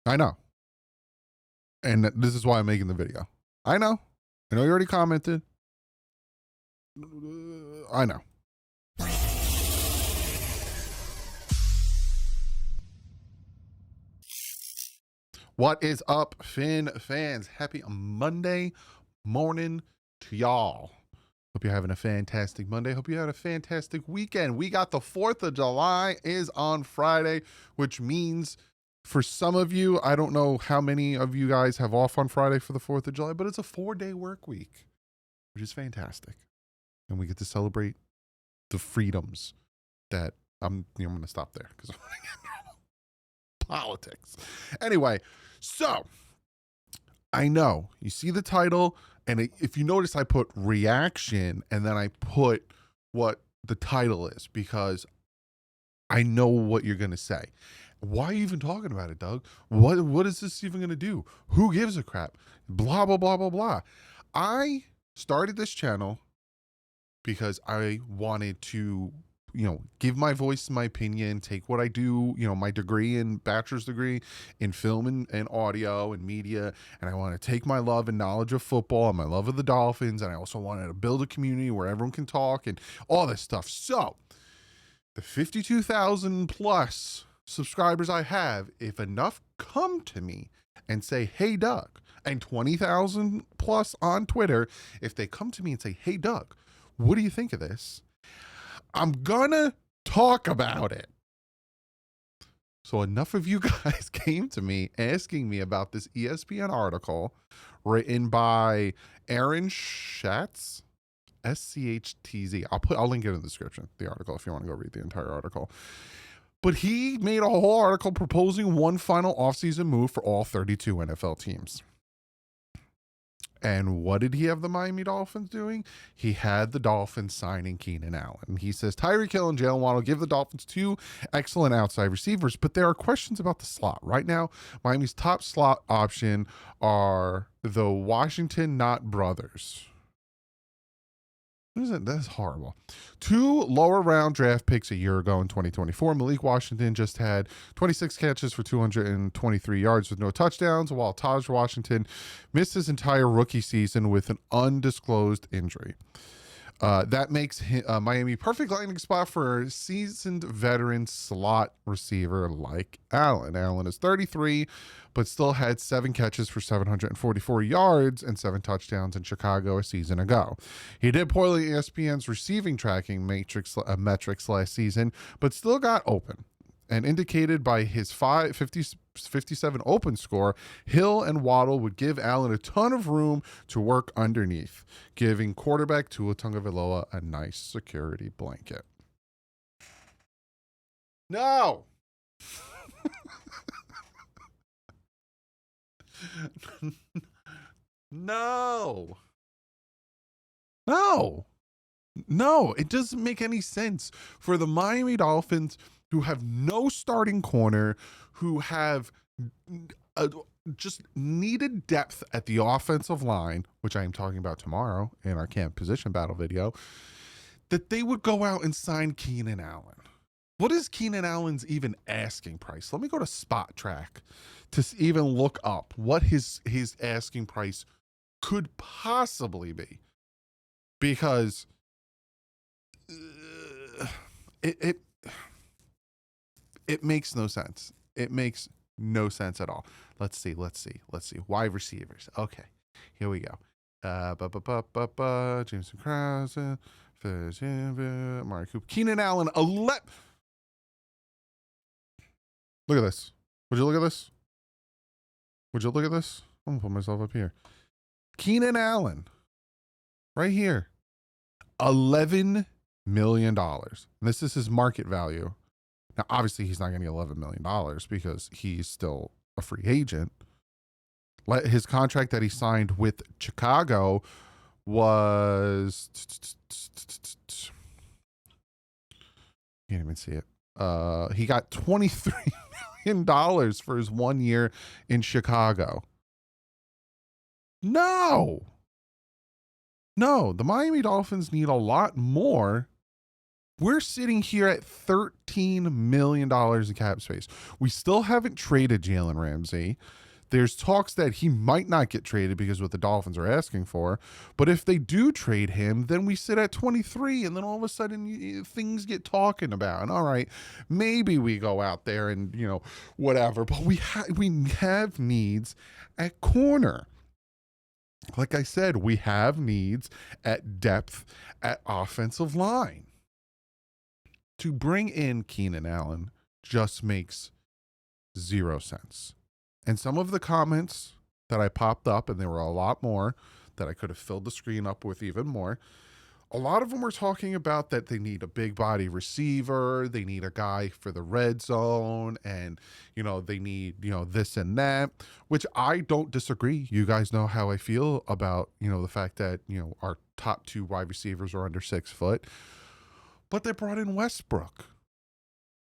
I know. And this is why I'm making the video. I know. I know you already commented. I know. What is up, Finn fans? Happy Monday morning to y'all. Hope you're having a fantastic Monday. Hope you had a fantastic weekend. We got the 4th of July is on Friday, which means for some of you, I don't know how many of you guys have off on Friday for the 4th of July, but it's a 4-day work week, which is fantastic. And we get to celebrate the freedoms that I'm going to stop there because I'm going to get in politics. Anyway, so I know you see the title, and if you notice, I put reaction and then I put what the title is because I know what you're going to say. Why are you even talking about it, Doug? What is this even going to do? Who gives a crap? Blah, blah, blah, blah, blah. I started this channel because I wanted to, give my voice, my opinion, take what I do, my degree and bachelor's degree in film and audio and media. And I want to take my love and knowledge of football and my love of the Dolphins. And I also wanted to build a community where everyone can talk and all this stuff. So the 52,000 plus subscribers I have, if enough come to me and say, hey, Doug, and 20,000 plus on Twitter, if they come to me and say, hey, Doug, what do you think of this? I'm gonna talk about it. So enough of you guys came to me asking me about this ESPN article written by Aaron Schatz, SCHTZ. I'll link it in the description, the article, if you want to go read the entire article. But he made a whole article proposing one final offseason move for all 32 NFL teams. And what did he have the Miami Dolphins doing? He had the Dolphins signing Keenan Allen. He says Tyreek Hill and Jalen Waddle give the Dolphins two excellent outside receivers, but there are questions about the slot. Right now, Miami's top slot option are the Washington Not brothers. What is it? That's horrible. 2 lower round draft picks a year ago in 2024. Malik Washington just had 26 catches for 223 yards with no touchdowns, while Taj Washington missed his entire rookie season with an undisclosed injury. That makes Miami perfect landing spot for a seasoned veteran slot receiver like Allen. Allen is 33, but still had 7 catches for 744 yards and 7 touchdowns in Chicago a season ago. He did poorly in ESPN's receiving tracking metrics last season, but still got open. And indicated by his 57 open score, Hill and Waddle would give Allen a ton of room to work underneath, giving quarterback Tua Tagovailoa a nice security blanket. No! No! No! No, it doesn't make any sense for the Miami Dolphins, who have no starting corner, who have just needed depth at the offensive line, which I am talking about tomorrow in our camp position battle video, that they would go out and sign Keenan Allen. What is Keenan Allen's even asking price? Let me go to Spot Track to even look up what his asking price could possibly be, because it makes no sense. It makes no sense at all. Let's see. Wide receivers. Okay, here we go. Jameson Krause, Amari Cooper, Keenan Allen. Look at this. Would you look at this? I'm gonna put myself up here. Keenan Allen, right here, $11 million. This is his market value. Now, obviously, he's not going to get $11 million because he's still a free agent. His contract that he signed with Chicago was... Can't even see it. He got $23 million for his 1 year in Chicago. No, the Miami Dolphins need a lot more We're sitting here at $13 million in cap space. We still haven't traded Jalen Ramsey. There's talks that he might not get traded because what the Dolphins are asking for. But if they do trade him, then we sit at 23, and then all of a sudden things get talking about. And all right, maybe we go out there and, whatever. But we have needs at corner. Like I said, we have needs at depth at offensive line. To bring in Keenan Allen just makes zero sense. And some of the comments that I popped up, and there were a lot more that I could have filled the screen up with even more. A lot of them were talking about that they need a big body receiver. They need a guy for the red zone, and, they need, this and that, which I don't disagree. You guys know how I feel about, the fact that, our top two wide receivers are under 6 foot, but they brought in Westbrook.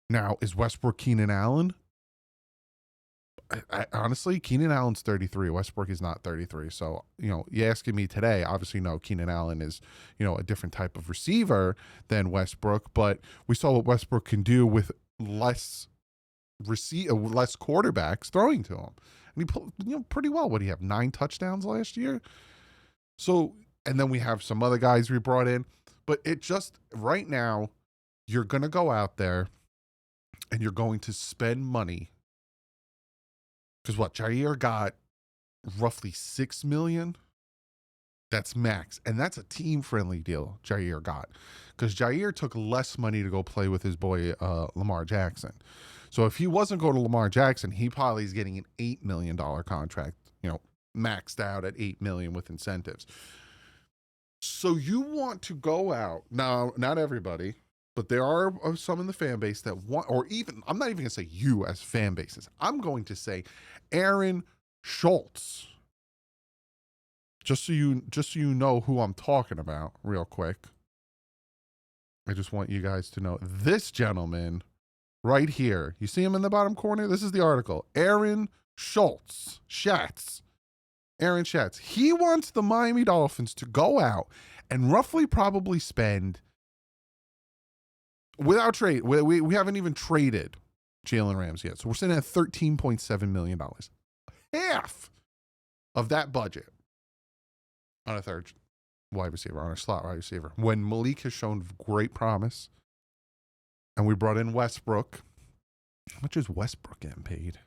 Now, is Westbrook Keenan Allen? I honestly, Keenan Allen's 33. Westbrook is not 33. So, you asking me today, obviously, no, Keenan Allen is, a different type of receiver than Westbrook. But we saw what Westbrook can do with less quarterbacks throwing to him. And he played, pretty well. What do you have? 9 touchdowns last year? So, and then we have some other guys we brought in. But it just, right now, you're going to go out there and you're going to spend money. Because Jair got roughly $6 million. That's max. And that's a team-friendly deal Jair got. Because Jair took less money to go play with his boy Lamar Jackson. So if he wasn't going to Lamar Jackson, he probably is getting an $8 million contract, maxed out at $8 million with incentives. So you want to go out. Now, not everybody, but there are some in the fan base that want, or even, I'm not even going to say you as fan bases. I'm going to say Aaron Schultz. Just so you know who I'm talking about real quick. I just want you guys to know this gentleman right here. You see him in the bottom corner? This is the article. Aaron Schultz. Aaron Schatz. He wants the Miami Dolphins to go out and roughly probably spend, without trade, we haven't even traded Jalen Ramsey yet. So we're sitting at $13.7 million. Half of that budget on a third wide receiver, on a slot wide receiver. When Malik has shown great promise, and we brought in Westbrook. How much is Westbrook getting paid?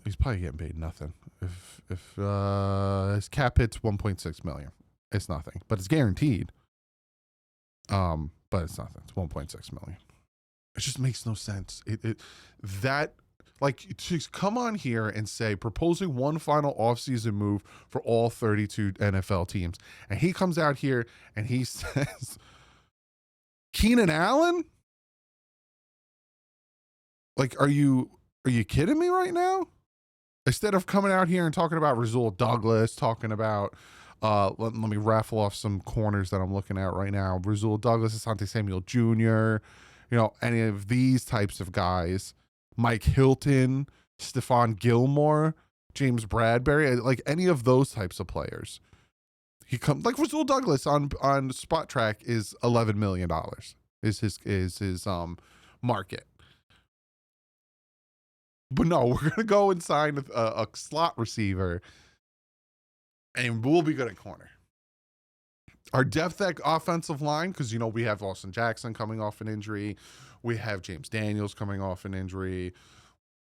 He's probably getting paid nothing. If his cap hits $1.6 million, it's nothing, but it's guaranteed. But it's nothing. It's $1.6 million. It just makes no sense. To come on here and say proposing one final offseason move for all 32 NFL teams, and he comes out here and he says, Keenan Allen? Are you kidding me right now? Instead of coming out here and talking about Rasul Douglas, talking about, let me raffle off some corners that I'm looking at right now. Rasul Douglas, Asante Samuel Jr., any of these types of guys. Mike Hilton, Stephon Gilmore, James Bradbury, any of those types of players. He comes Rasul Douglas on Spot Track is $11 million is his market. But no, we're gonna go and sign a slot receiver, and we'll be good at corner. Our depth at offensive line, because we have Austin Jackson coming off an injury, we have James Daniels coming off an injury,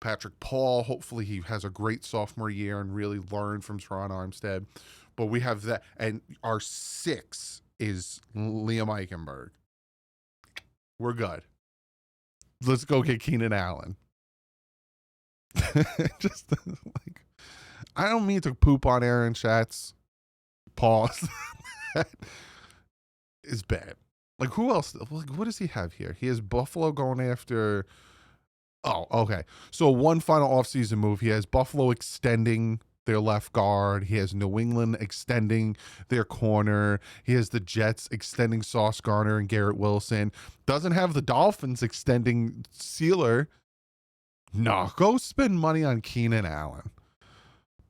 Patrick Paul. Hopefully, he has a great sophomore year and really learn from Teron Armstead. But we have that, and our 6 is Liam Eichenberg. We're good. Let's go get Keenan Allen. Just I don't mean to poop on Aaron Schatz. Pause. That is bad. Who else? What does he have here? He has Buffalo going after. Oh, okay. So one final offseason move. He has Buffalo extending their left guard. He has New England extending their corner. He has the Jets extending Sauce Gardner and Garrett Wilson. Doesn't have the Dolphins extending Sealer. No, go spend money on Keenan Allen.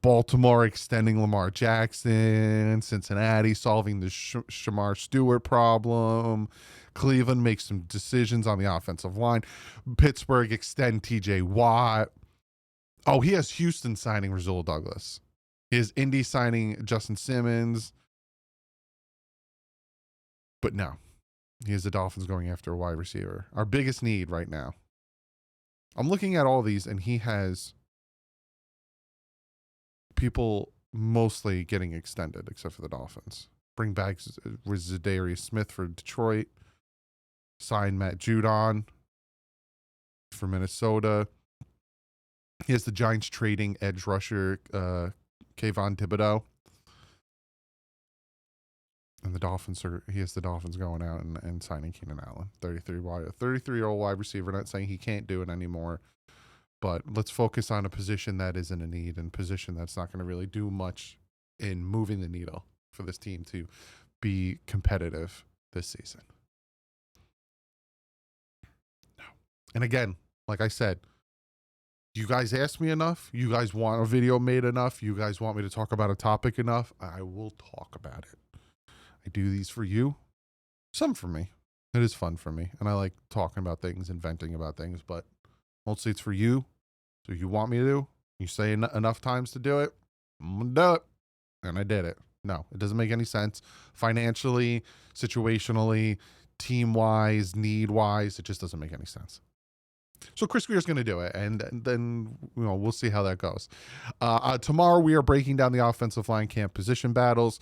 Baltimore extending Lamar Jackson, Cincinnati solving the Shamar Stewart problem, Cleveland makes some decisions on the offensive line, Pittsburgh extend TJ Watt. Oh, he has Houston signing Rasul Douglas. He has Indy signing Justin Simmons. But no, he has the Dolphins going after a wide receiver. Our biggest need right now. I'm looking at all these, and he has people mostly getting extended, except for the Dolphins. Bring back Zadarius Smith for Detroit. Sign Matt Judon for Minnesota. He has the Giants trading edge rusher Kayvon Thibodeau. And he has the Dolphins going out and signing Keenan Allen, 33-year-old wide receiver. Not saying he can't do it anymore, but let's focus on a position that isn't a need and position that's not going to really do much in moving the needle for this team to be competitive this season. No. And again, like I said, you guys ask me enough. You guys want a video made enough. You guys want me to talk about a topic enough. I will talk about it. I do these for you, some for me. It is fun for me, and I like talking about things and venting about things, but mostly it's for you. So you want me to do, you say enough times to do it, I'm going to do it. And I did it. No, it doesn't make any sense. Financially, situationally, team-wise, need-wise, it just doesn't make any sense. So Chris Greer's going to do it, and then we'll see how that goes. Tomorrow we are breaking down the offensive line camp position battles.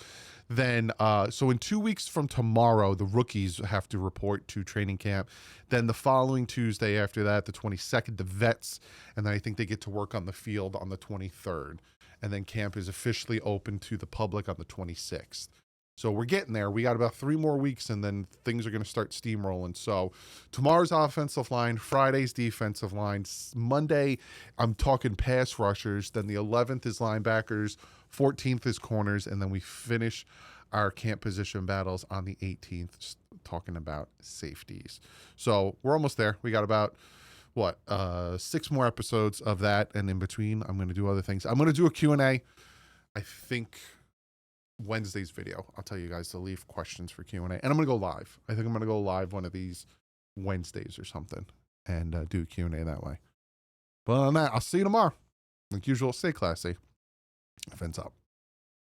Then, so in 2 weeks from tomorrow, the rookies have to report to training camp. Then the following Tuesday after that, the 22nd, the vets, and then I think they get to work on the field on the 23rd. And then camp is officially open to the public on the 26th. So we're getting there. We got about 3 more weeks, and then things are going to start steamrolling. So tomorrow's offensive line, Friday's defensive line, Monday, I'm talking pass rushers. Then the 11th is linebackers, 14th is corners, and then we finish our camp position battles on the 18th, talking about safeties. So we're almost there. We got about 6 more episodes of that, and in between, I'm going to do other things. I'm going to do a Q&A. I think Wednesday's video, I'll tell you guys to leave questions for Q&A, and I'm going to go live. I think I'm going to go live one of these Wednesdays or something and do Q&A that way. But other than that, I'll see you tomorrow. Like usual, stay classy. Offense up.